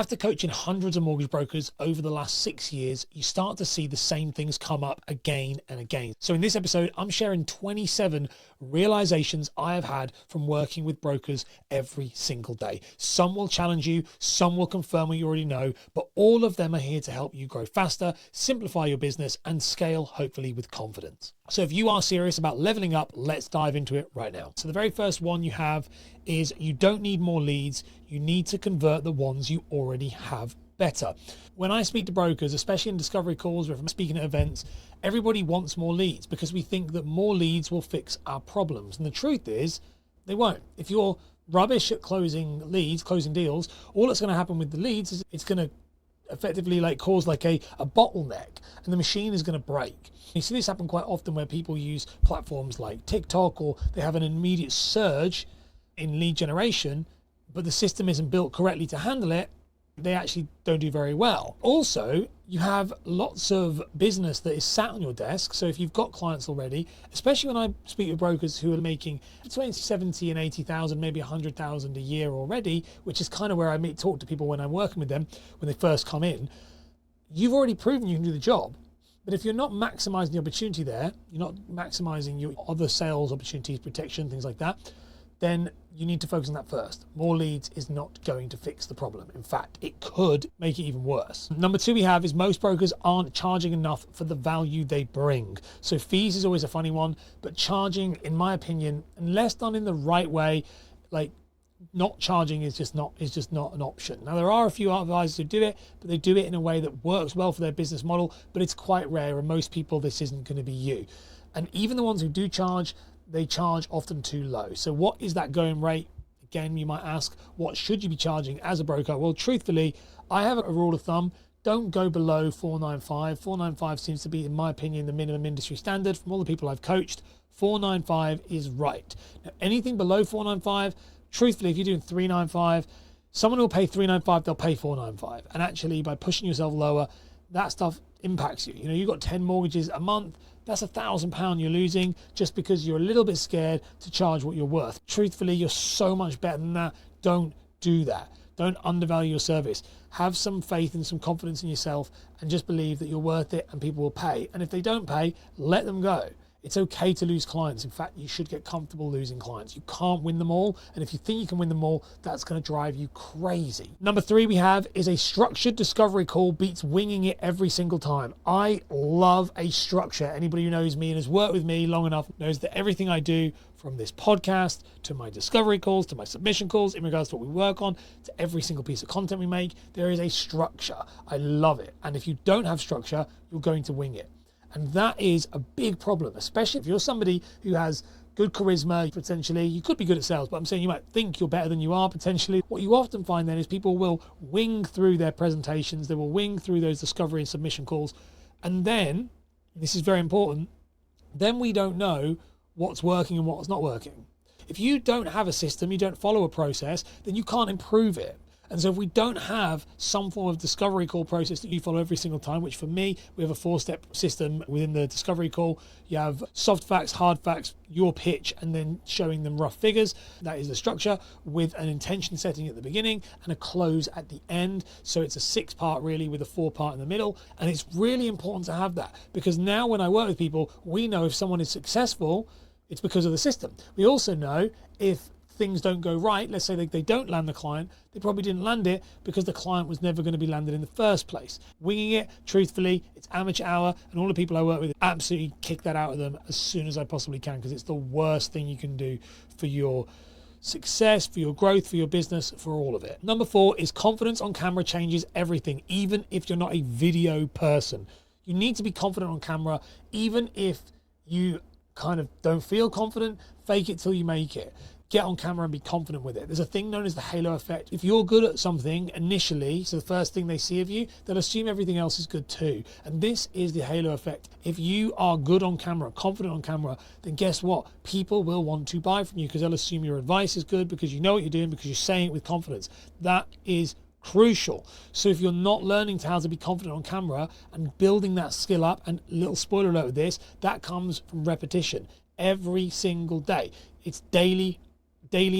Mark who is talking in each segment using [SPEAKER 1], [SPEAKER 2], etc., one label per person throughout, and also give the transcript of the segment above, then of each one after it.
[SPEAKER 1] After coaching hundreds of mortgage brokers over the last 6 years, you start to see the same things come up again and again. So in this episode, I'm sharing 27 realizations I have had from working with brokers every single day. Some will challenge you, some will confirm what you already know, but all of them are here to help you grow faster, simplify your business, and scale, hopefully with confidence. So if you are serious about leveling up, let's dive into it right now. So the very first one you have is you don't need more leads. You need to convert the ones you already have better. When I speak to brokers, especially in discovery calls or if I'm speaking at events, everybody wants more leads because we think that more leads will fix our problems. And the truth is they won't. If you're rubbish at closing leads, closing deals, all that's going to happen with the leads is it's going to effectively cause a bottleneck and the machine is going to break. You see this happen quite often where people use platforms like TikTok or they have an immediate surge in lead generation, but the system isn't built correctly to handle it. They actually don't do very well. Also, you have lots of business that is sat on your desk. So if you've got clients already, especially when I speak with brokers who are making between 70 and 80,000, maybe 100,000 a year already, which is kind of where I talk to people when I'm working with them, when they first come in, you've already proven you can do the job. But if you're not maximizing the opportunity there, you're not maximizing your other sales opportunities, protection, things like that, then you need to focus on that first. More leads is not going to fix the problem. In fact, it could make it even worse. Number two we have is most brokers aren't charging enough for the value they bring. So fees is always a funny one, but charging, in my opinion, unless done in the right way, not charging is just not an option. Now there are a few advisors who do it, but they do it in a way that works well for their business model, but it's quite rare, and most people this isn't going to be you. And even the ones who do charge, they charge often too low. So what is that going rate? Again, you might ask, what should you be charging as a broker? Well, truthfully, I have a rule of thumb. Don't go below 495. 495 seems to be, in my opinion, the minimum industry standard. From all the people I've coached, 495 is right. Now, anything below 495, truthfully, if you're doing 395, someone will pay 395, they'll pay 495. And actually, by pushing yourself lower, that stuff impacts you. You've got 10 mortgages a month. That's £1,000 you're losing just because you're a little bit scared to charge what you're worth. Truthfully, you're so much better than that. Don't do that. Don't undervalue your service. Have some faith and some confidence in yourself and just believe that you're worth it and people will pay. And if they don't pay, let them go. It's okay to lose clients. In fact, you should get comfortable losing clients. You can't win them all. And if you think you can win them all, that's going to drive you crazy. Number three we have is a structured discovery call beats winging it every single time. I love a structure. Anybody who knows me and has worked with me long enough knows that everything I do, from this podcast to my discovery calls, to my submission calls, in regards to what we work on, to every single piece of content we make, there is a structure. I love it. And if you don't have structure, you're going to wing it. And that is a big problem, especially if you're somebody who has good charisma, potentially. You could be good at sales, but I'm saying you might think you're better than you are, potentially. What you often find then is people will wing through their presentations, they will wing through those discovery and submission calls, and then, this is very important, then we don't know what's working and what's not working. If you don't have a system, you don't follow a process, then you can't improve it. And so if we don't have some form of discovery call process that you follow every single time, which for me, we have a 4-step system within the discovery call. You have soft facts, hard facts, your pitch, and then showing them rough figures. That is the structure, with an intention setting at the beginning and a close at the end. So it's a 6-part really with a 4-part in the middle. And it's really important to have that, because now when I work with people, we know if someone is successful, it's because of the system. We also know if things don't go right, let's say they don't land the client, they probably didn't land it because the client was never going to be landed in the first place. Winging it, truthfully, it's amateur hour, and all the people I work with absolutely kick that out of them as soon as I possibly can, because it's the worst thing you can do for your success, for your growth, for your business, for all of it. Number 4 is confidence on camera changes everything, even if you're not a video person. You need to be confident on camera, even if you kind of don't feel confident. Fake it till you make it. Get on camera and be confident with it. There's a thing known as the halo effect. If you're good at something initially, so the first thing they see of you, they'll assume everything else is good too. And this is the halo effect. If you are good on camera, confident on camera, then guess what? People will want to buy from you because they'll assume your advice is good because you know what you're doing, because you're saying it with confidence. That is crucial. So if you're not learning how to be confident on camera and building that skill up, and little spoiler alert with this, that comes from repetition every single day. It's daily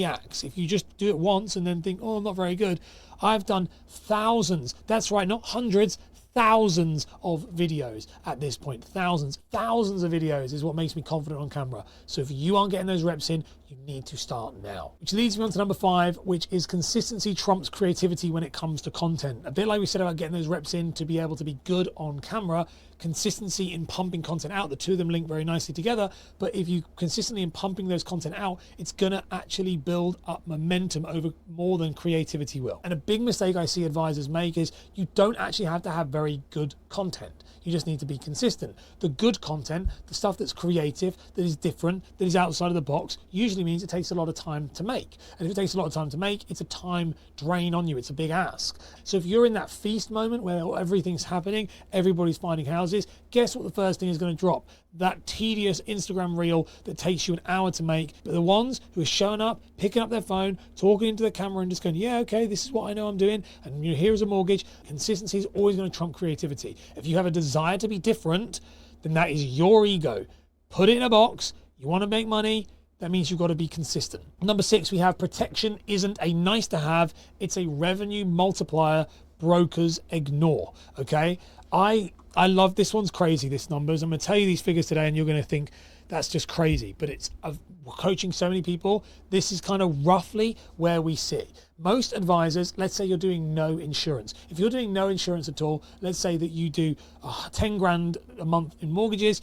[SPEAKER 1] acts. If you just do it once and then think, oh, I'm not very good, I've done thousands, that's right, not hundreds, thousands of videos at this point. Thousands of videos is what makes me confident on camera. So if you aren't getting those reps in, you need to start now. Which leads me on to number 5, which is consistency trumps creativity when it comes to content. A bit like we said about getting those reps in to be able to be good on camera, consistency in pumping content out. The two of them link very nicely together, but if you consistently in pumping those content out, it's gonna actually build up momentum over more than creativity will. And a big mistake I see advisors make is you don't actually have to have very good content. You just need to be consistent. The good content, the stuff that's creative, that is different, that is outside of the box, usually means it takes a lot of time to make. And if it takes a lot of time to make, it's a time drain on you. It's a big ask. So if you're in that feast moment where everything's happening, everybody's finding houses, guess what the first thing is going to drop? That tedious Instagram reel that takes you an hour to make. But the ones who are showing up, picking up their phone, talking into the camera and just going, yeah, okay, this is what I know I'm doing. And here's a mortgage. Consistency is always going to trump creativity. If you have a desire to be different, then that is your ego. Put it in a box. You want to make money. That means you've got to be consistent. Number 6, we have protection isn't a nice to have. It's a revenue multiplier brokers ignore. Okay. I love this one's crazy, this numbers. I'm going to tell you these figures today and you're going to think that's just crazy, but it's coaching so many people. This is kind of roughly where we sit. Most advisors, let's say you're doing no insurance. If you're doing no insurance at all, let's say that you do 10 grand a month in mortgages,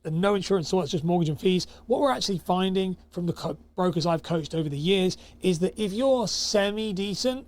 [SPEAKER 1] and no insurance, so it's just mortgage and fees. What we're actually finding from the brokers I've coached over the years is that if you're semi-decent,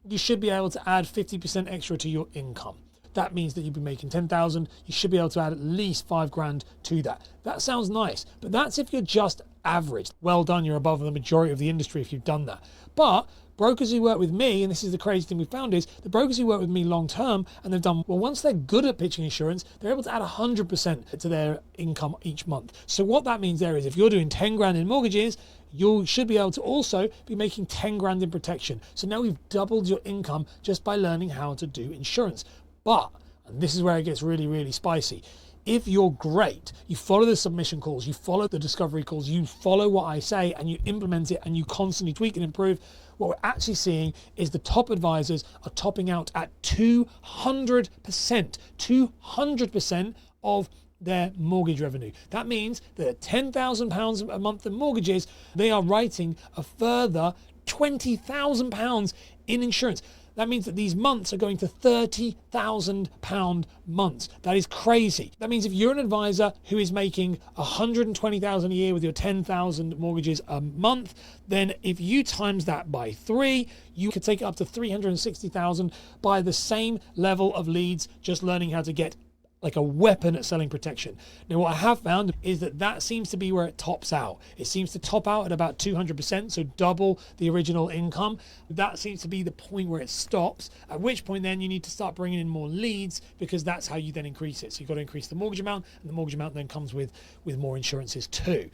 [SPEAKER 1] you should be able to add 50% extra to your income. That means that you'd be making 10,000. You should be able to add at least 5 grand to that. That sounds nice, but that's if you're just average. Well done, you're above the majority of the industry if you've done that. But brokers who work with me, and this is the crazy thing we found, is the brokers who work with me long term and they've done well, once they're good at pitching insurance, they're able to add 100% to their income each month. So what that means there is if you're doing 10 grand in mortgages, you should be able to also be making 10 grand in protection. So now we've doubled your income just by learning how to do insurance. But, and this is where it gets really, really spicy, if you're great, you follow the submission calls, you follow the discovery calls, you follow what I say and you implement it and you constantly tweak and improve, what we're actually seeing is the top advisors are topping out at 200% of their mortgage revenue. That means that at £10,000 a month in mortgages, they are writing a further £20,000 in insurance. That means that these months are going to £30,000 months. That is crazy. That means if you're an advisor who is making $120,000 a year with your 10,000 mortgages a month, then if you times that by 3, you could take it up to 360,000 by the same level of leads, just learning how to get like a weapon at selling protection. Now, what I have found is that seems to be where it tops out. It seems to top out at about 200%, so double the original income. That seems to be the point where it stops, at which point then you need to start bringing in more leads because that's how you then increase it. So you've got to increase the mortgage amount, and the mortgage amount then comes with more insurances too.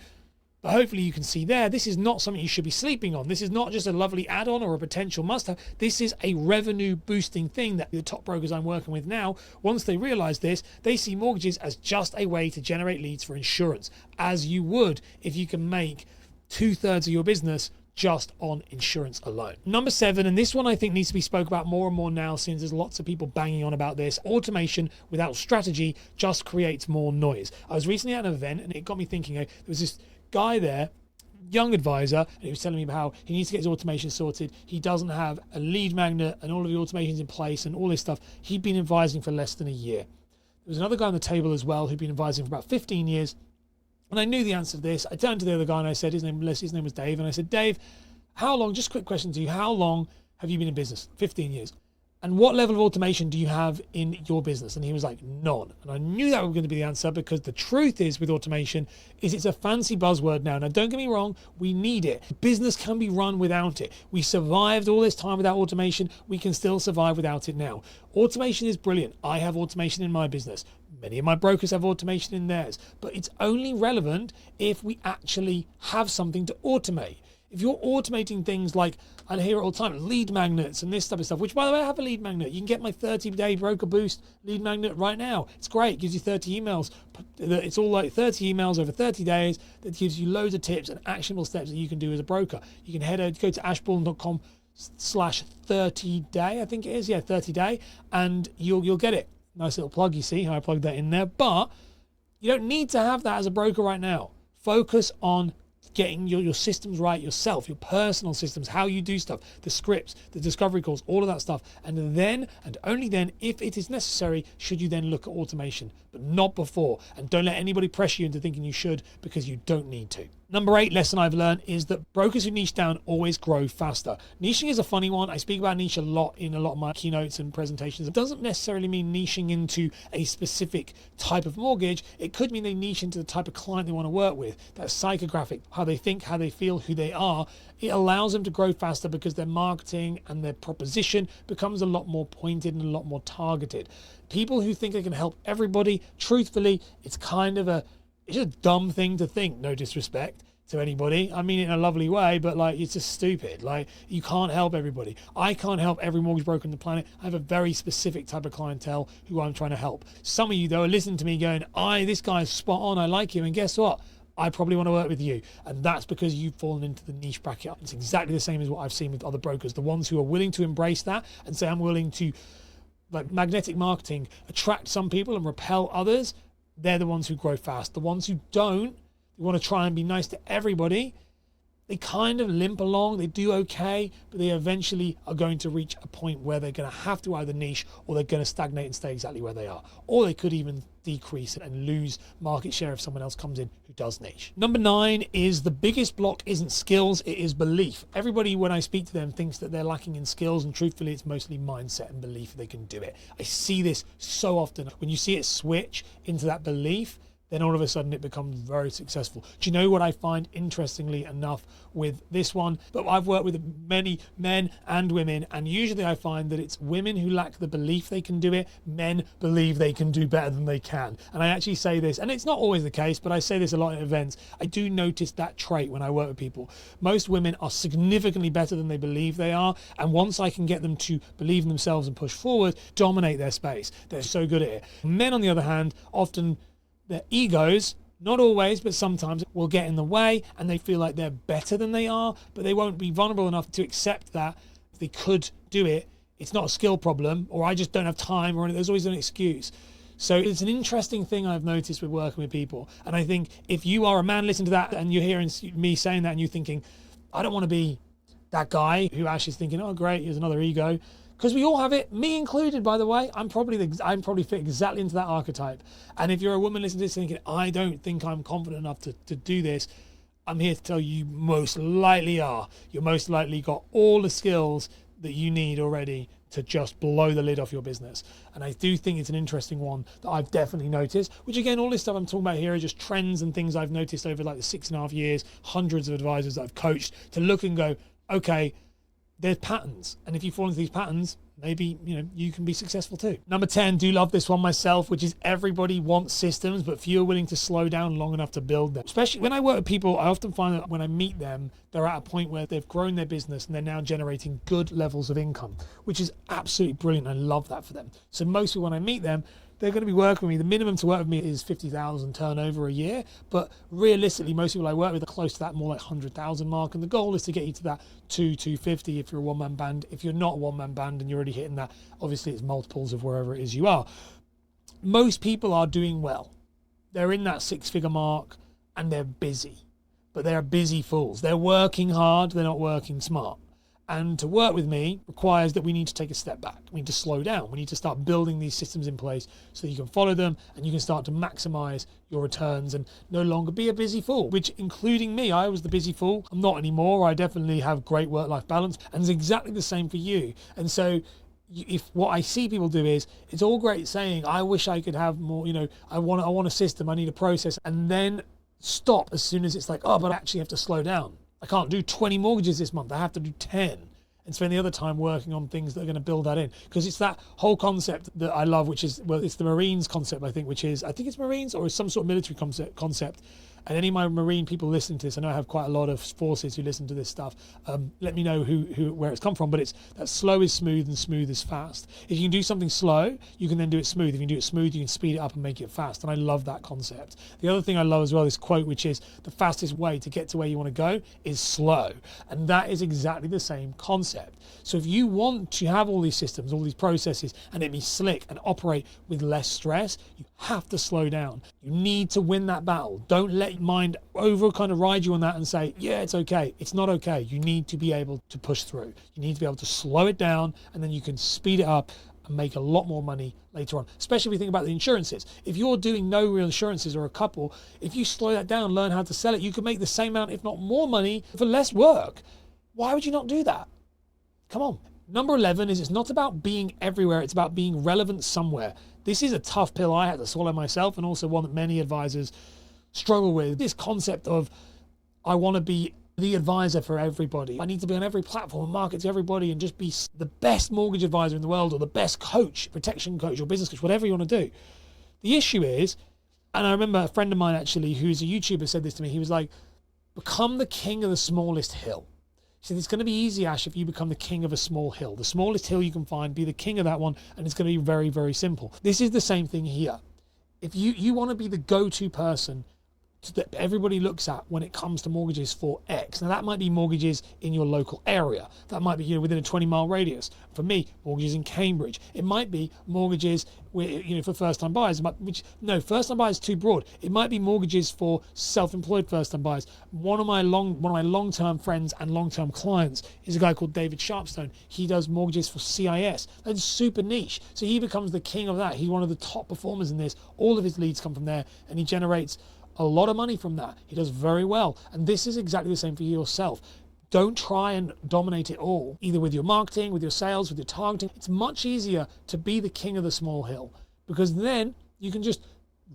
[SPEAKER 1] But hopefully you can see there, this is not something you should be sleeping on. This is not just a lovely add-on or a potential must-have. This is a revenue boosting thing that the top brokers I'm working with now, once they realize this, they see mortgages as just a way to generate leads for insurance, as you would if you can make 2/3 of your business just on insurance alone. Number 7, and this one I think needs to be spoke about more and more now since there's lots of people banging on about this. Automation without strategy just creates more noise. I was recently at an event and it got me thinking, there was this guy there, young advisor, and he was telling me about how he needs to get his automation sorted. He doesn't have a lead magnet and all of the automations in place and all this stuff. He'd been advising for less than a year. There was another guy on the table as well who'd been advising for about 15 years. And I knew the answer to this. I turned to the other guy and I said, his name was Dave. And I said, Dave, how long, just a quick question to you, how long have you been in business? 15 years. And what level of automation do you have in your business? And he was like, none. And I knew that was going to be the answer because the truth is with automation is it's a fancy buzzword now. Now, don't get me wrong, we need it. Business can be run without it. We survived all this time without automation. We can still survive without it now. Automation is brilliant. I have automation in my business. Many of my brokers have automation in theirs. But it's only relevant if we actually have something to automate. If you're automating things like, I hear it all the time, lead magnets and this type of stuff, which by the way, I have a lead magnet. You can get my 30-day broker boost lead magnet right now. It's great. It gives you 30 emails. It's all like 30 emails over 30 days that gives you loads of tips and actionable steps that you can do as a broker. You can go to ashbourne.com 30 day, I think it is. Yeah, 30 day. And you'll get it. Nice little plug, you see how I plugged that in there. But you don't need to have that as a broker right now. Focus on getting your systems right yourself, your personal systems, how you do stuff, the scripts, the discovery calls, all of that stuff. And then, and only then, if it is necessary, should you then look at automation, but not before. And don't let anybody pressure you into thinking you should, because you don't need to. Number 8 lesson I've learned is that brokers who niche down always grow faster. Niching is a funny one. I speak about niche a lot in a lot of my keynotes and presentations. It doesn't necessarily mean niching into a specific type of mortgage. It could mean they niche into the type of client they want to work with. That's psychographic, how they think, how they feel, who they are. It allows them to grow faster because their marketing and their proposition becomes a lot more pointed and a lot more targeted. People who think they can help everybody, truthfully, it's just a dumb thing to think, no disrespect to anybody. I mean it in a lovely way, but like, it's just stupid. Like, you can't help everybody. I can't help every mortgage broker on the planet. I have a very specific type of clientele who I'm trying to help. Some of you though are listening to me going, this guy's spot on, I like him, and guess what? I probably want to work with you. And that's because you've fallen into the niche bracket. It's exactly the same as what I've seen with other brokers. The ones who are willing to embrace that and say, I'm willing to, like magnetic marketing, attract some people and repel others. They're the ones who grow fast. The ones who don't, they want to try and be nice to everybody, they kind of limp along, they do okay, but they eventually are going to reach a point where they're going to have to either niche, or they're going to stagnate and stay exactly where they are. Or they could even decrease and lose market share if someone else comes in who does niche. Number 9 is the biggest block isn't skills, it is belief. Everybody, when I speak to them, thinks that they're lacking in skills, and truthfully, it's mostly mindset and belief they can do it. I see this so often. When you see it switch into that belief, then all of a sudden it becomes very successful. Do you know what I find interestingly enough with this one? But I've worked with many men and women, and usually I find that it's women who lack the belief they can do it. Men believe they can do better than they can. And I actually say this, and it's not always the case, but I say this a lot at events. I do notice that trait when I work with people. Most women are significantly better than they believe they are. And once I can get them to believe in themselves and push forward, dominate their space. They're so good at it. Men, on the other hand, often their egos, not always, but sometimes, will get in the way, and they feel like they're better than they are, but they won't be vulnerable enough to accept that if they could do it, it's not a skill problem, or I just don't have time, or there's always an excuse. So it's an interesting thing I've noticed with working with people. And I think if you are a man listening to that and you're hearing me saying that and you're thinking, I don't want to be that guy who actually is thinking, oh great, here's another ego. Because we all have it, me included, by the way. I'm probably fit exactly into that archetype. And if you're a woman listening to this thinking, I don't think I'm confident enough to do this, I'm here to tell you most likely are. You're most likely got all the skills that you need already to just blow the lid off your business. And I do think it's an interesting one that I've definitely noticed, which again, all this stuff I'm talking about here are just trends and things I've noticed over like the 6.5 years, hundreds of advisors that I've coached to look and go, okay, there's patterns, and if you fall into these patterns, maybe you can be successful too. Number 10, do love this one myself, which is everybody wants systems, but few are willing to slow down long enough to build them. Especially when I work with people, I often find that when I meet them, they're at a point where they've grown their business and they're now generating good levels of income, which is absolutely brilliant. I love that for them. So most people, when I meet them, they're going to be working with me. The minimum to work with me is 50,000 turnover a year. But realistically, most people I work with are close to that more like 100,000 mark. And the goal is to get you to that 250 if you're a one-man band. If you're not a one-man band and you're already hitting that, obviously it's multiples of wherever it is you are. Most people are doing well. They're in that 6-figure mark and they're busy. But they're busy fools. They're working hard. They're not working smart. And to work with me requires that we need to take a step back. We need to slow down. We need to start building these systems in place so that you can follow them and you can start to maximize your returns and no longer be a busy fool, which including me, I was the busy fool. I'm not anymore. I definitely have great work-life balance, and it's exactly the same for you. And so if what I see people do is, it's all great saying, I wish I could have more, I want a system, I need a process, and then stop as soon as it's like, oh, but I actually have to slow down. I can't do 20 mortgages this month. I have to do 10 and spend the other time working on things that are going to build that in. Because it's that whole concept that I love, which is, well, it's the Marines concept, I think it's Marines or some sort of military concept. And any of my marine people listening to this, I know I have quite a lot of forces who listen to this stuff. Let me know where it's come from, but it's that slow is smooth and smooth is fast. If you can do something slow, you can then do it smooth. If you can do it smooth, you can speed it up and make it fast. And I love that concept. The other thing I love as well, this quote, which is the fastest way to get to where you want to go is slow. And that is exactly the same concept. So if you want to have all these systems, all these processes, and it be slick and operate with less stress, you have to slow down. You need to win that battle. Don't let your mind over kind of ride you on that and say, yeah, it's okay. It's not okay. You need to be able to push through. You need to be able to slow it down, and then you can speed it up and make a lot more money later on, especially if you think about the insurances. If you're doing no real insurances or a couple, if you slow that down, learn how to sell it, you can make the same amount, if not more money for less work. Why would you not do that? Come on. Number 11 is it's not about being everywhere. It's about being relevant somewhere. This is a tough pill I had to swallow myself, and also one that many advisors struggle with. This concept of I want to be the advisor for everybody. I need to be on every platform and market to everybody and just be the best mortgage advisor in the world, or the best coach, protection coach or business coach, whatever you want to do. The issue is, and I remember a friend of mine actually who's a YouTuber said this to me. He was like, become the king of the smallest hill. He said, it's going to be easy, Ash, if you become the king of a small hill. The smallest hill you can find, be the king of that one, and it's going to be very, very simple. This is the same thing here. If you want to be the go-to person that everybody looks at when it comes to mortgages for X. Now that might be mortgages in your local area. That might be, within a 20-mile radius. For me, mortgages in Cambridge. It might be mortgages for first-time buyers. First-time buyers is too broad. It might be mortgages for self-employed first-time buyers. One of my long-term friends and long-term clients is a guy called David Sharpstone. He does mortgages for CIS. That's super niche. So he becomes the king of that. He's one of the top performers in this. All of his leads come from there, and he generates a lot of money from that. He does very well. And this is exactly the same for yourself. Don't try and dominate it all, either with your marketing, with your sales, with your targeting. It's much easier to be the king of the small hill, because then you can just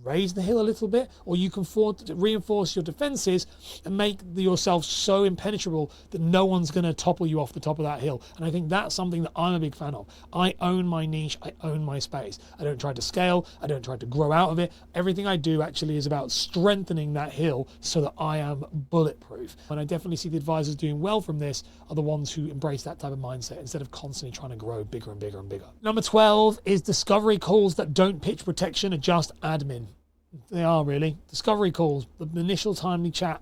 [SPEAKER 1] raise the hill a little bit, or you can reinforce your defenses and make yourself so impenetrable that no one's going to topple you off the top of that hill. And I think that's something that I'm a big fan of. I own my niche. I own my space. I don't try to scale. I don't try to grow out of it. Everything I do actually is about strengthening that hill so that I am bulletproof. And I definitely see the advisors doing well from this are the ones who embrace that type of mindset instead of constantly trying to grow bigger and bigger and bigger. Number 12 is discovery calls that don't pitch protection, are just admin. They are really. Discovery calls, the initial timely chat.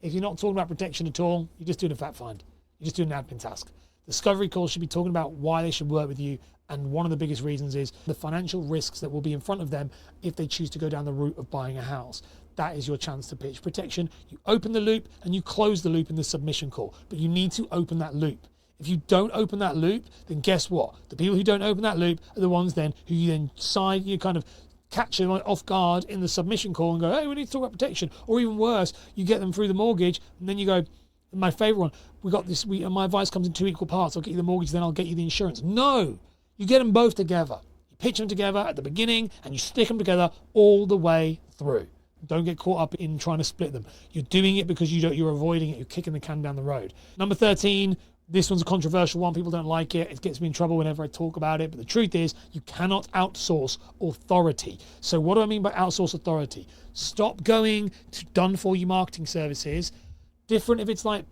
[SPEAKER 1] If you're not talking about protection at all, you're just doing a fact find. You're just doing an admin task. Discovery calls should be talking about why they should work with you. And one of the biggest reasons is the financial risks that will be in front of them if they choose to go down the route of buying a house. That is your chance to pitch protection. You open the loop and you close the loop in the submission call. But you need to open that loop. If you don't open that loop, then guess what? The people who don't open that loop are the ones then who you then catch them off guard in the submission call and go, hey, we need to talk about protection. Or even worse, you get them through the mortgage and then you go, my favorite one, we got this, my advice comes in 2 equal parts. I'll get you the mortgage, then I'll get you the insurance. No, you get them both together. You pitch them together at the beginning and you stick them together all the way through. Don't get caught up in trying to split them. You're doing it because you're avoiding it. You're kicking the can down the road. Number 13, this one's a controversial one. People don't like it. It gets me in trouble whenever I talk about it. But the truth is, you cannot outsource authority. So what do I mean by outsource authority? Stop going to done-for-you marketing services. Different if it's like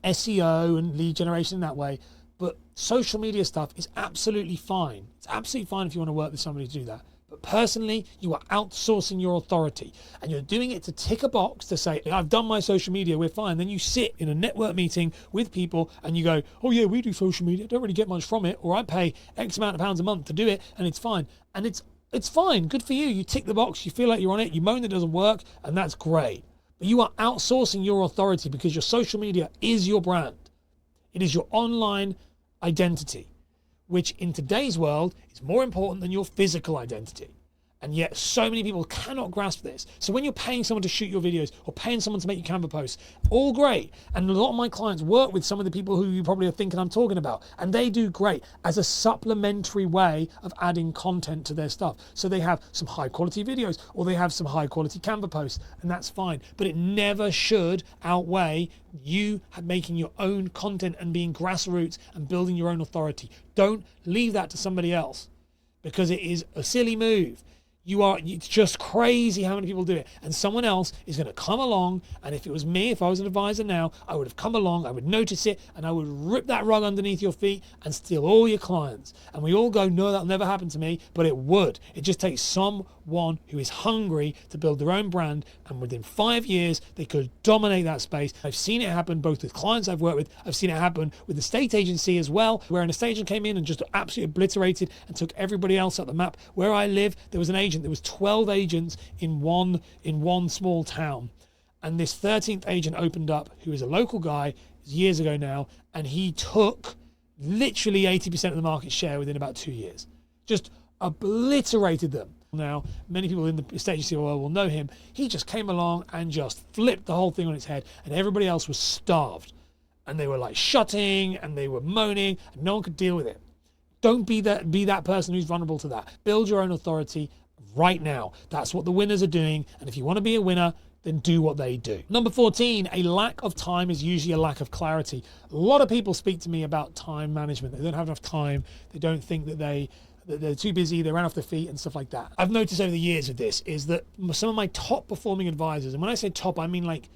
[SPEAKER 1] SEO and lead generation in that way. But social media stuff is absolutely fine. It's absolutely fine if you want to work with somebody to do that. But personally, you are outsourcing your authority, and you're doing it to tick a box to say, I've done my social media, we're fine. Then you sit in a network meeting with people and you go, oh yeah, we do social media, don't really get much from it, or I pay X amount of pounds a month to do it and it's fine. And it's fine, good for you. You tick the box, you feel like you're on it, you moan that it doesn't work, and that's great. But you are outsourcing your authority because your social media is your brand. It is your online identity, which in today's world is more important than your physical identity. And yet so many people cannot grasp this. So when you're paying someone to shoot your videos or paying someone to make your Canva posts, all great. And a lot of my clients work with some of the people who you probably are thinking I'm talking about. And they do great as a supplementary way of adding content to their stuff. So they have some high quality videos or they have some high quality Canva posts, and that's fine. But it never should outweigh you making your own content and being grassroots and building your own authority. Don't leave that to somebody else, because it is a silly move. It's just crazy how many people do it. And someone else is going to come along, and if it was me, if I was an advisor now, I would have come along, I would notice it, and I would rip that rug underneath your feet and steal all your clients. And we all go, no, that'll never happen to me, but it would. It just takes someone who is hungry to build their own brand, and within 5 years, they could dominate that space. I've seen it happen both with clients I've worked with, I've seen it happen with the estate agency as well, where an estate agent came in and just absolutely obliterated and took everybody else off the map. Where I live, there was an agent. There was 12 agents in one small town, and this 13th agent opened up, who is a local guy, years ago now, and he took literally 80% of the market share within about 2 years. Just obliterated them. Now, many people in the estate agency world will know him. He just came along and just flipped the whole thing on its head, and everybody else was starved, and they were like shutting and they were moaning, and no one could deal with it. Don't be that person who's vulnerable to that. Build your own authority right now. That's what the winners are doing. And if you want to be a winner, then do what they do. Number 14, a lack of time is usually a lack of clarity. A lot of people speak to me about time management. They don't have enough time. They don't think that they're too busy, they ran off their feet and stuff like that. I've noticed over the years of this is that some of my top performing advisors, and when I say top, I mean like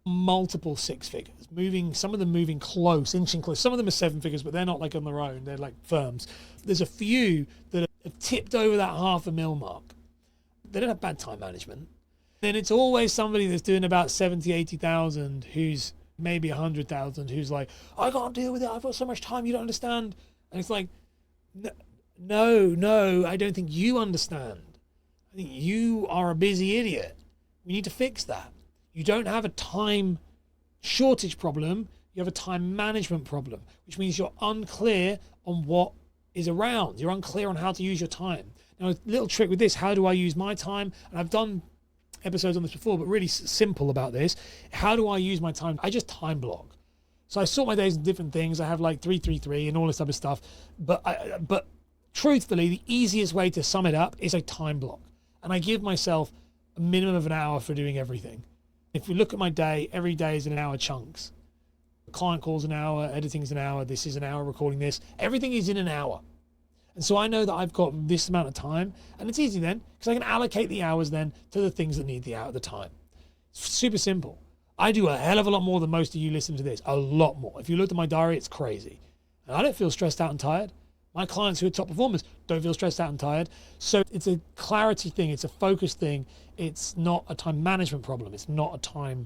[SPEAKER 1] multiple six figures, some of them moving close, inching close. Some of them are seven figures, but they're not like on their own. They're like firms. There's a few that have tipped over that $500,000 mark. They don't have bad time management. Then it's always somebody that's doing about 70, 80,000 who's maybe 100,000 who's like, I can't deal with it. I've got so much time. You don't understand. And it's like, no, I don't think you understand. I think you are a busy idiot. We need to fix that. You don't have a time shortage problem. You have a time management problem, which means you're unclear on what is around. You're unclear on how to use your time. Now, a little trick with this, how do I use my time? And I've done episodes on this before, but really simple about this. How do I use my time? I just time block. So I sort my days in different things. I have like 3-3-3 and all this type of stuff. But truthfully, the easiest way to sum it up is a time block. And I give myself a minimum of an hour for doing everything. If we look at my day, every day is in an hour chunks. Client calls an hour, editing's an hour, this is an hour, recording this. Everything is in an hour. And so I know that I've got this amount of time, and it's easy then, because I can allocate the hours then to the things that need the time. It's super simple. I do a hell of a lot more than most of you listen to this, a lot more. If you look at my diary, it's crazy. And I don't feel stressed out and tired. My clients who are top performers don't feel stressed out and tired. So it's a clarity thing. It's a focus thing. It's not a time management problem. It's not a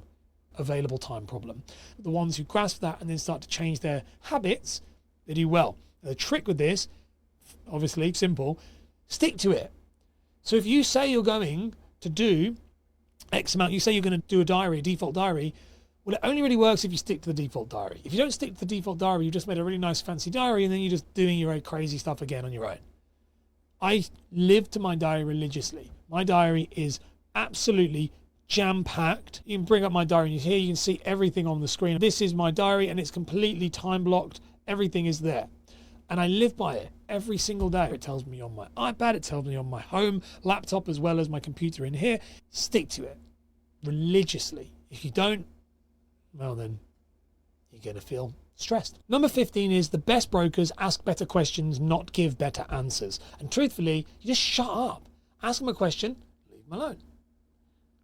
[SPEAKER 1] available time problem. The ones who grasp that and then start to change their habits, they do well. The trick with this, obviously simple, stick to it. So if you say you're going to do X amount, you say you're going to do a default diary, well, it only really works if you stick to the default diary. If you don't stick to the default diary, you just made a really nice fancy diary and then you're just doing your own crazy stuff again on your own. I live to my diary religiously. My diary is absolutely jam-packed. You can bring up my diary and here you can see everything on the screen. This is my diary and it's completely time-blocked. Everything is there. And I live by it every single day. It tells me on my iPad, it tells me on my home laptop as well as my computer in here. Stick to it religiously. If you don't, well then you're going to feel stressed. Number 15 is the best brokers ask better questions, not give better answers. And truthfully, you just shut up. Ask them a question, leave them alone.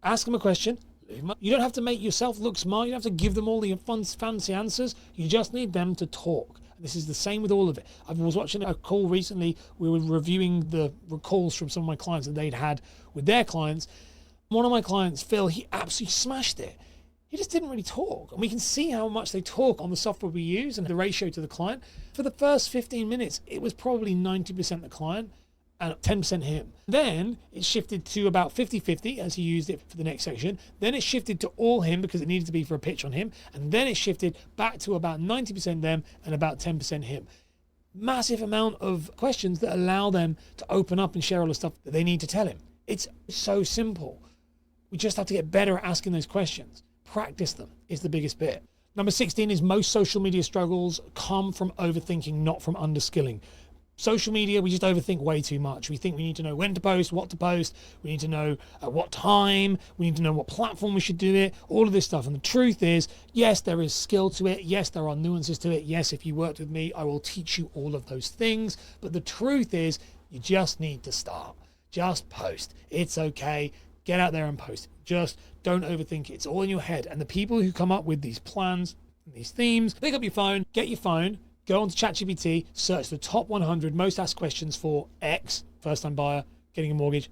[SPEAKER 1] Ask them a question, leave them alone. You don't have to make yourself look smart. You don't have to give them all the fancy answers. You just need them to talk. And this is the same with all of it. I was watching a call recently. We were reviewing the calls from some of my clients that they'd had with their clients. One of my clients, Phil, he absolutely smashed it. He just didn't really talk. And we can see how much they talk on the software we use and the ratio to the client. For the first 15 minutes, it was probably 90% the client and 10% him. Then it shifted to about 50-50 as he used it for the next section. Then it shifted to all him because it needed to be for a pitch on him. And then it shifted back to about 90% them and about 10% him. Massive amount of questions that allow them to open up and share all the stuff that they need to tell him. It's so simple. We just have to get better at asking those questions. Practice them is the biggest bit. Number 16 is most social media struggles come from overthinking, not from underskilling. Social media, we just overthink way too much. We think we need to know when to post, what to post. We need to know at what time. We need to know what platform we should do it, all of this stuff. And the truth is, yes, there is skill to it. Yes, there are nuances to it. Yes, if you worked with me, I will teach you all of those things. But the truth is, you just need to start. Just post. It's okay. Get out there and post. Just don't overthink it. It's all in your head. And the people who come up with these plans, these themes, pick up your phone, get your phone, go onto ChatGPT, search the top 100 most asked questions for X, first-time buyer, getting a mortgage,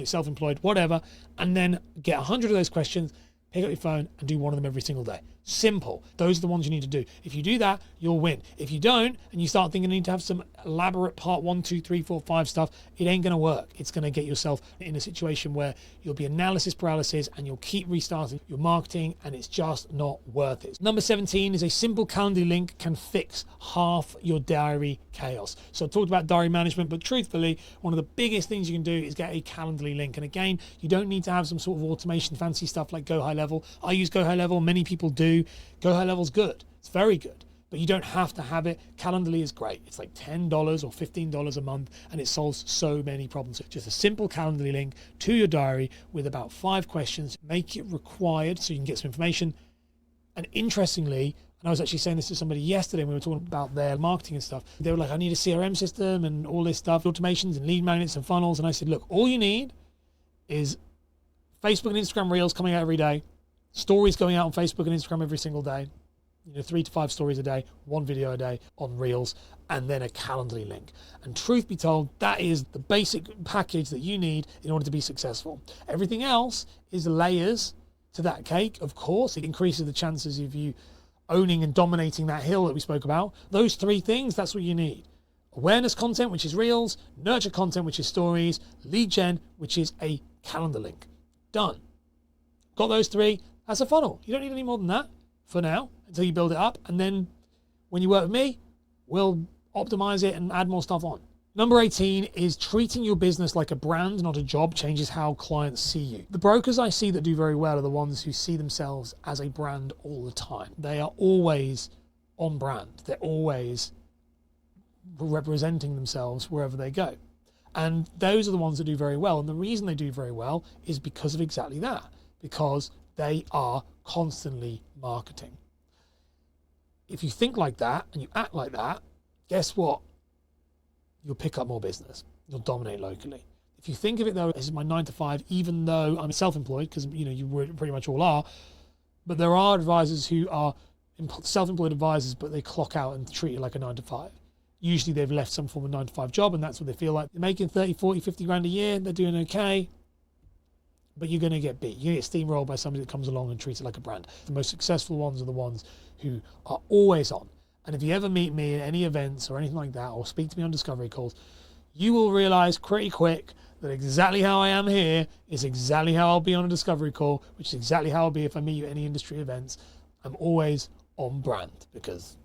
[SPEAKER 1] self-employed, whatever, and then get 100 of those questions, pick up your phone and do one of them every single day. Simple. Those are the ones you need to do. If you do that, you'll win. If you don't, and you start thinking you need to have some elaborate part 1, 2, 3, 4, 5 stuff, it ain't going to work. It's going to get yourself in a situation where you'll be analysis paralysis and you'll keep restarting your marketing and it's just not worth it. Number 17 is a simple Calendly link can fix half your diary chaos. So I talked about diary management, but truthfully, one of the biggest things you can do is get a Calendly link. And again, you don't need to have some sort of automation, fancy stuff like Go High Level. I use Go High Level. Many people do. Go High Level's good. It's very good. But you don't have to have it. Calendly is great. It's like $10 or $15 a month, and it solves so many problems. Just a simple Calendly link to your diary with about 5 questions. Make it required so you can get some information. And interestingly, and I was actually saying this to somebody yesterday when we were talking about their marketing and stuff. They were like, I need a CRM system and all this stuff, automations and lead magnets and funnels. And I said, look, all you need is Facebook and Instagram Reels coming out every day, stories going out on Facebook and Instagram every single day, 3 to 5 stories a day, 1 video a day on Reels, and then a Calendly link. And truth be told, that is the basic package that you need in order to be successful. Everything else is layers to that cake. Of course, it increases the chances of you owning and dominating that hill that we spoke about. Those 3 things, that's what you need. Awareness content, which is Reels, nurture content, which is stories, lead gen, which is a calendar link. Done. Got those 3, that's a funnel. You don't need any more than that for now until you build it up. And then when you work with me, we'll optimize it and add more stuff on. Number 18 is treating your business like a brand, not a job, changes how clients see you. The brokers I see that do very well are the ones who see themselves as a brand all the time. They are always on brand. They're always representing themselves wherever they go. And those are the ones that do very well. And the reason they do very well is because of exactly that, because they are constantly marketing. If you think like that and you act like that, guess what? You'll pick up more business. You'll dominate locally. If you think of it though, this is my 9 to 5, even though I'm self-employed, because you pretty much all are, but there are advisors who are self-employed advisors, but they clock out and treat it like a 9 to 5. Usually they've left some form of 9 to 5 job and that's what they feel like. They're making 30, 40, 50 grand a year. They're doing okay. But you're going to get beat. You're going to get steamrolled by somebody that comes along and treats it like a brand. The most successful ones are the ones who are always on. And if you ever meet me at any events or anything like that, or speak to me on discovery calls, you will realize pretty quick that exactly how I am here is exactly how I'll be on a discovery call, which is exactly how I'll be if I meet you at any industry events. I'm always on brand because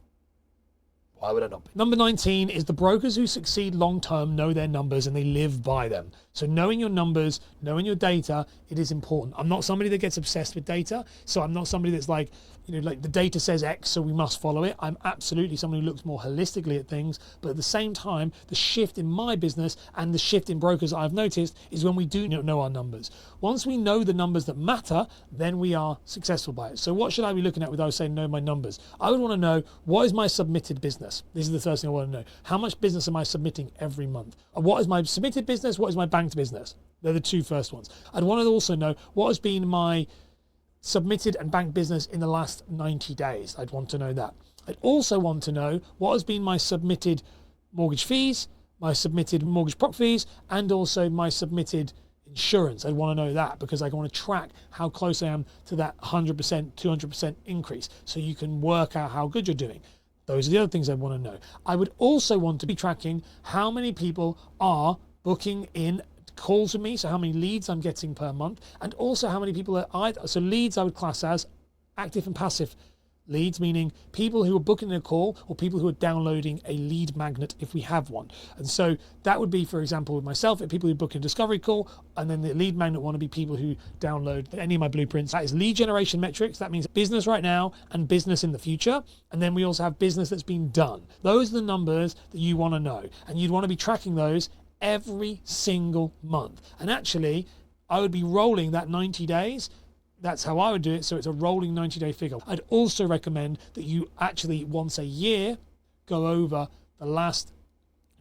[SPEAKER 1] why would I not be? Number 19 is the brokers who succeed long-term know their numbers and they live by them. So knowing your numbers, knowing your data, it is important. I'm not somebody that gets obsessed with data. So I'm not somebody that's like, like the data says X, so we must follow it. I'm absolutely somebody who looks more holistically at things. But at the same time, the shift in my business and the shift in brokers I've noticed is when we do know our numbers. Once we know the numbers that matter, then we are successful by it. So what should I be looking at with those saying know my numbers? I would want to know, what is my submitted business? This is the first thing I want to know. How much business am I submitting every month? What is my submitted business? What is my banked business? They're the 2 first ones. I'd want to also know what has been my submitted and banked business in the last 90 days. I'd want to know that. I'd also want to know what has been my submitted mortgage fees, my submitted mortgage prop fees, and also my submitted insurance. I'd want to know that because I want to track how close I am to that 100%, 200% increase so you can work out how good you're doing. Those are the other things I want to know. I would also want to be tracking how many people are booking in calls with me, so how many leads I'm getting per month, and also how many people are so leads I would class as active and passive leads, meaning people who are booking a call or people who are downloading a lead magnet if we have one. And so that would be, for example, with myself, people who book a discovery call, and then the lead magnet one would be people who download any of my blueprints. That is lead generation metrics. That means business right now and business in the future. And then we also have business that's been done. Those are the numbers that you want to know, and you'd want to be tracking those every single month. And actually, I would be rolling that 90 days. That's how I would do it. So it's a rolling 90-day figure. I'd also recommend that you actually once a year go over the last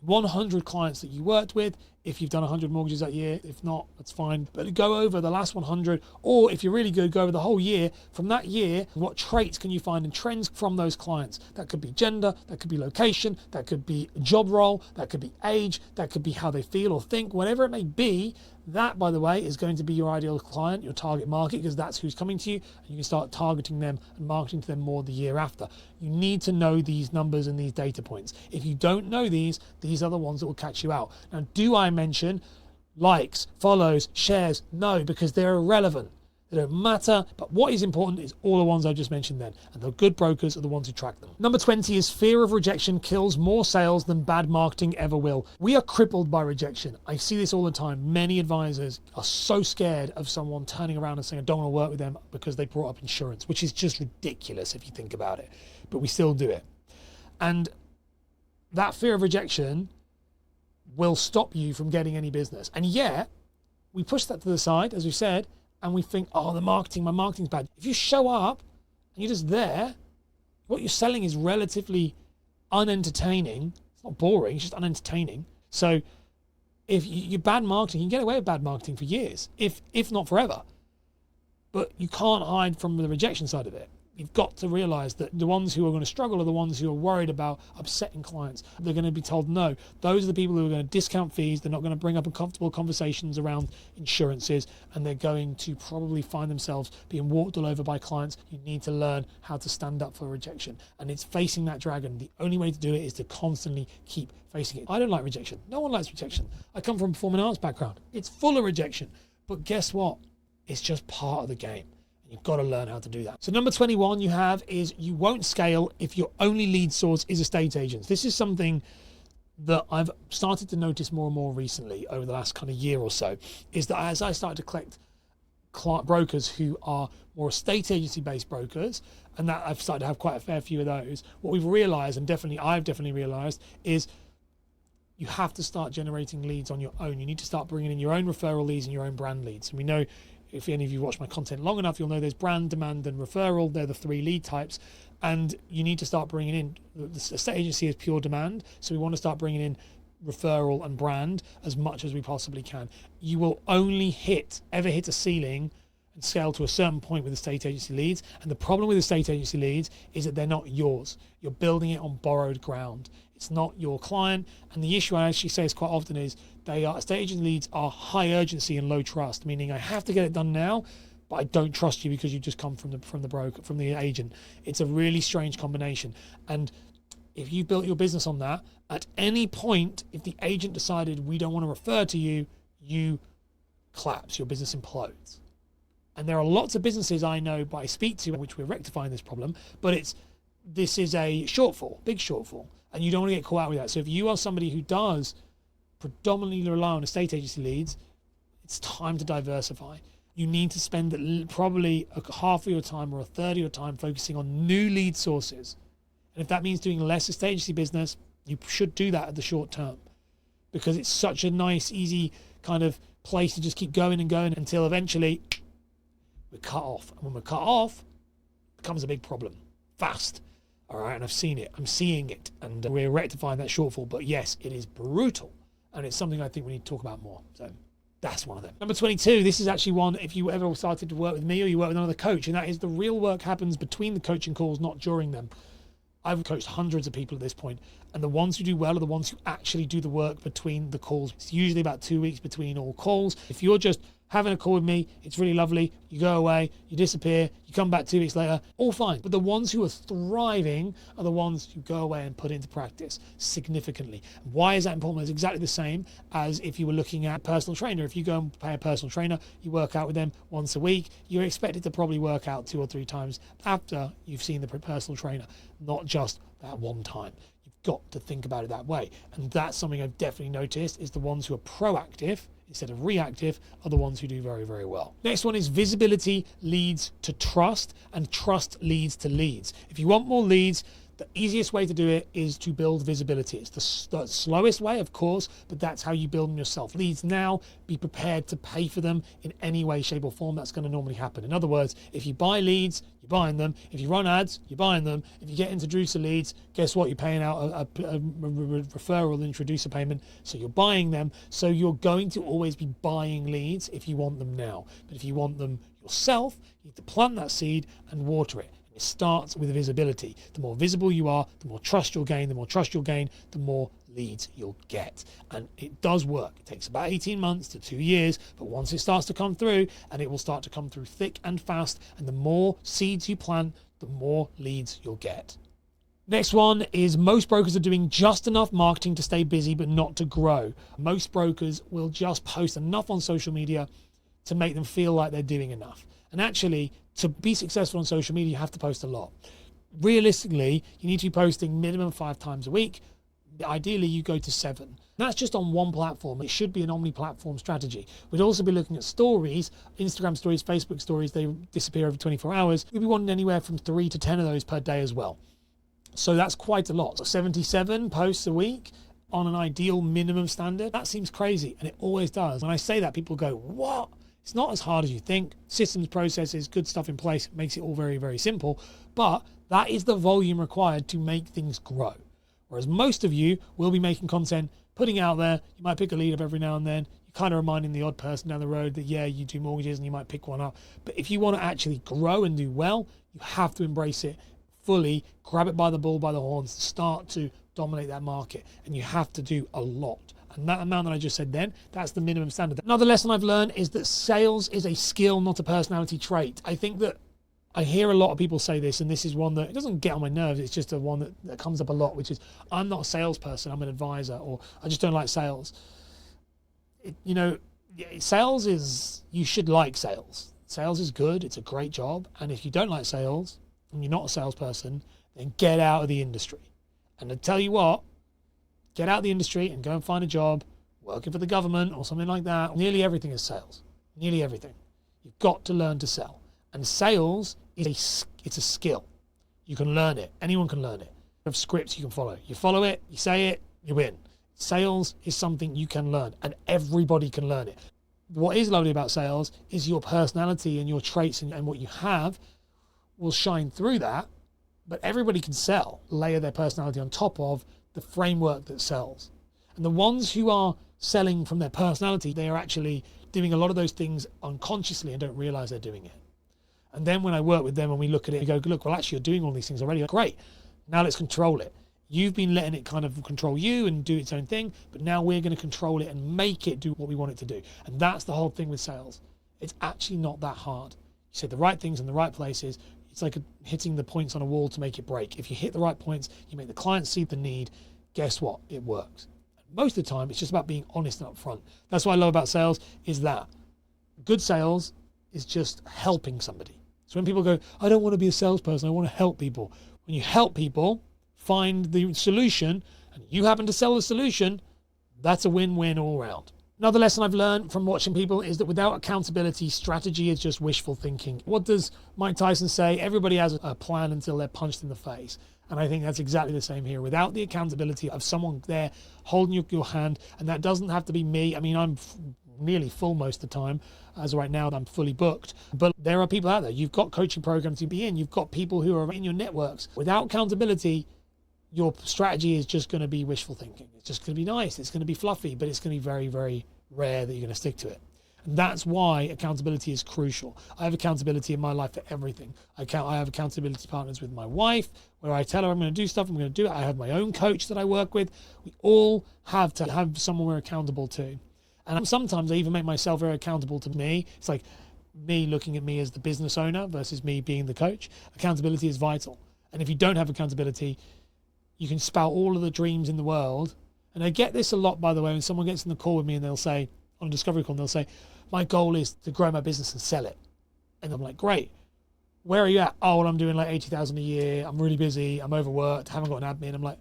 [SPEAKER 1] 100 clients that you worked with if you've done 100 mortgages that year. If not, that's fine. But go over the last 100, or if you're really good, go over the whole year. From that year, what traits can you find and trends from those clients? That could be gender, that could be location, that could be job role, that could be age, that could be how they feel or think, whatever it may be. That, by the way, is going to be your ideal client, your target market, because that's who's coming to you, and you can start targeting them and marketing to them more the year after. You need to know these numbers and these data points. If you don't know these are the ones that will catch you out. Now, do I mention likes, follows, shares? No, because they're irrelevant. They don't matter, but what is important is all the ones I just mentioned then, and the good brokers are the ones who track them. Number 20 is fear of rejection kills more sales than bad marketing ever will. We are crippled by rejection. I see this all the time. Many advisors are so scared of someone turning around and saying, I don't want to work with them because they brought up insurance, which is just ridiculous if you think about it, but we still do it. And that fear of rejection will stop you from getting any business. And yet, we push that to the side, as we said, and we think, oh, my marketing's bad. If you show up and you're just there, what you're selling is relatively unentertaining. It's not boring, it's just unentertaining. So if you're bad marketing, you can get away with bad marketing for years, if not forever. But you can't hide from the rejection side of it. You've got to realize that the ones who are going to struggle are the ones who are worried about upsetting clients. They're going to be told no. Those are the people who are going to discount fees. They're not going to bring up uncomfortable conversations around insurances, and they're going to probably find themselves being walked all over by clients. You need to learn how to stand up for rejection, and it's facing that dragon. The only way to do it is to constantly keep facing it. I don't like rejection. No one likes rejection. I come from a performing arts background. It's full of rejection, but guess what? It's just part of the game. You've got to learn how to do that. So number 21 you have is you won't scale if your only lead source is estate agents. This is something that I've started to notice more and more recently over the last kind of year or so, is that as I started to collect client brokers who are more estate agency based brokers, and that I've started to have quite a fair few of those, what we've realized, and I've definitely realized, is you have to start generating leads on your own. You need to start bringing in your own referral leads and your own brand leads. And we know, if any of you watch my content long enough, you'll know there's brand, demand, and referral. They're the three lead types. And you need to start bringing in, the estate agency is pure demand. So we want to start bringing in referral and brand as much as we possibly can. You will only ever hit a ceiling and scale to a certain point with estate agency leads. And the problem with estate agency leads is that they're not yours. You're building it on borrowed ground. It's not your client. And the issue I actually say this quite often is estate agent leads are high urgency and low trust, meaning I have to get it done now, but I don't trust you because you just come from the broker, from the agent. It's a really strange combination. And if you built your business on that, at any point, if the agent decided we don't want to refer to you, you collapse, your business implodes. And there are lots of businesses I know, but I speak to, which we're rectifying this problem, but this is a shortfall, big shortfall, and you don't want to get caught out with that. So if you are somebody who does predominantly rely on estate agency leads, it's time to diversify. You need to spend probably a half of your time or a third of your time focusing on new lead sources. And if that means doing less estate agency business, you should do that at the short term, because it's such a nice, easy kind of place to just keep going and going until eventually we're cut off. And when we're cut off, it becomes a big problem fast. All right, and I've seen it, I'm seeing it, and we're rectifying that shortfall. But yes, it is brutal, and it's something I think we need to talk about more. So that's one of them. Number 22, this is actually one, if you ever started to work with me or you work with another coach, and that is the real work happens between the coaching calls, not during them. I've coached hundreds of people at this point, and the ones who do well are the ones who actually do the work between the calls. It's usually about 2 weeks between all calls. If you're just having a call with me, it's really lovely, you go away, you disappear, you come back 2 weeks later, all fine. But the ones who are thriving are the ones who go away and put into practice significantly. Why is that important? It's exactly the same as if you were looking at a personal trainer. If you go and pay a personal trainer, you work out with them once a week, you're expected to probably work out 2 or 3 times after you've seen the personal trainer, not just that one time. You've got to think about it that way. And that's something I've definitely noticed, is the ones who are proactive instead of reactive are the ones who do very, very well. Next one is visibility leads to trust, and trust leads to leads. If you want more leads, The easiest way to do it is to build visibility. It's the slowest way, of course, but that's how you build them yourself. Leads now, be prepared to pay for them in any way, shape or form. That's going to normally happen. In other words, if you buy leads, you're buying them. If you run ads, you're buying them. If you get introducer leads, guess what? You're paying out a referral introducer payment. So you're buying them. So you're going to always be buying leads if you want them now. But if you want them yourself, you need to plant that seed and water it. It starts with visibility. The more visible you are, the more trust you'll gain. The more trust you'll gain, the more leads you'll get. And it does work. It takes about 18 months to 2 years, but once it starts to come through, and it will start to come through thick and fast, and the more seeds you plant, the more leads you'll get. Next one is most brokers are doing just enough marketing to stay busy, but not to grow. Most brokers will just post enough on social media to make them feel like they're doing enough. And actually, to be successful on social media, you have to post a lot. Realistically, you need to be posting minimum 5 times a week. Ideally, you go to 7. That's just on one platform. It should be an omni-platform strategy. We'd also be looking at stories, Instagram stories, Facebook stories. They disappear over 24 hours. We'd be wanting anywhere from 3 to 10 of those per day as well. So that's quite a lot. So 77 posts a week on an ideal minimum standard. That seems crazy, and it always does. When I say that, people go, what? It's not as hard as you think. Systems, processes, good stuff in place makes it all very, very simple. But that is the volume required to make things grow. Whereas most of you will be making content, putting out there. You might pick a lead up every now and then. You're kind of reminding the odd person down the road that, yeah, you do mortgages and you might pick one up. But if you want to actually grow and do well, you have to embrace it fully, grab it by the bull, by the horns, start to dominate that market. And you have to do a lot. And that amount that I just said then, that's the minimum standard. Another lesson I've learned is that sales is a skill, not a personality trait. I think that I hear a lot of people say this, and this is one that it doesn't get on my nerves. It's just a one that comes up a lot, which is, I'm not a salesperson, I'm an advisor, or I just don't like sales. Sales is, you should like sales. Sales is good, it's a great job. And if you don't like sales, and you're not a salesperson, then get out of the industry. And I tell you what, get out of the industry and go and find a job working for the government or something like that. Nearly everything is sales. Nearly everything. You've got to learn to sell. And sales is it's a skill. You can learn it. Anyone can learn it. You have scripts you can follow. You follow it, you say it, you win. Sales is something you can learn, and everybody can learn it. What is lovely about sales is your personality and your traits and what you have will shine through that, but everybody can sell, layer their personality on top of the framework that sells. And the ones who are selling from their personality, they are actually doing a lot of those things unconsciously and don't realize they're doing it. And then when I work with them and we look at it, we go, look, well, actually you're doing all these things already. Great. Now let's control it. You've been letting it kind of control you and do its own thing, but now we're going to control it and make it do what we want it to do. And that's the whole thing with sales. It's actually not that hard. You say the right things in the right places. It's like hitting the points on a wall to make it break. If you hit the right points, you make the client see the need, guess what? It works. Most of the time, it's just about being honest and upfront. That's what I love about sales is that good sales is just helping somebody. So when people go, I don't want to be a salesperson, I want to help people. When you help people find the solution and you happen to sell the solution, that's a win-win all around. Another lesson I've learned from watching people is that without accountability, strategy is just wishful thinking. What does Mike Tyson say? Everybody has a plan until they're punched in the face. And I think that's exactly the same here. Without the accountability of someone there holding your hand, and that doesn't have to be me. I mean, I'm nearly full most of the time. As of right now, I'm fully booked. But there are people out there. You've got coaching programs to be in. You've got people who are in your networks. Without accountability, your strategy is just going to be wishful thinking. It's just going to be nice. It's going to be fluffy, but it's going to be very, very rare that you're going to stick to it. And that's why accountability is crucial. I have accountability in my life for everything. I have accountability partners with my wife, where I tell her I'm going to do stuff, I'm going to do it. I have my own coach that I work with. We all have to have someone we're accountable to. And sometimes I even make myself very accountable to me. It's like me looking at me as the business owner versus me being the coach. Accountability is vital. And if you don't have accountability, you can spout all of the dreams in the world. And I get this a lot, by the way, when someone gets in the call with me and they'll say, on a discovery call, and they'll say, my goal is to grow my business and sell it. And I'm like, great. Where are you at? Oh, well, I'm doing like 80,000 a year. I'm really busy. I'm overworked. Haven't got an admin. I'm like,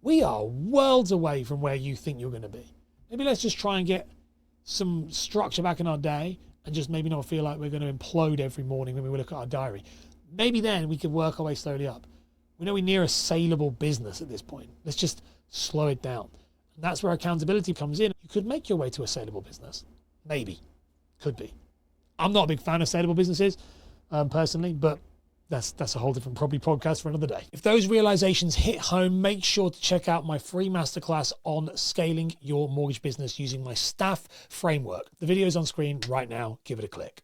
[SPEAKER 1] we are worlds away from where you think you're going to be. Maybe let's just try and get some structure back in our day and just maybe not feel like we're going to implode every morning when we look at our diary. Maybe then we can work our way slowly up. We know we're near a saleable business at this point. Let's just slow it down. And that's where accountability comes in. You could make your way to a saleable business. Maybe. Could be. I'm not a big fan of saleable businesses, personally, but that's a whole different probably podcast for another day. If those realizations hit home, make sure to check out my free masterclass on scaling your mortgage business using my staff framework. The video is on screen right now. Give it a click.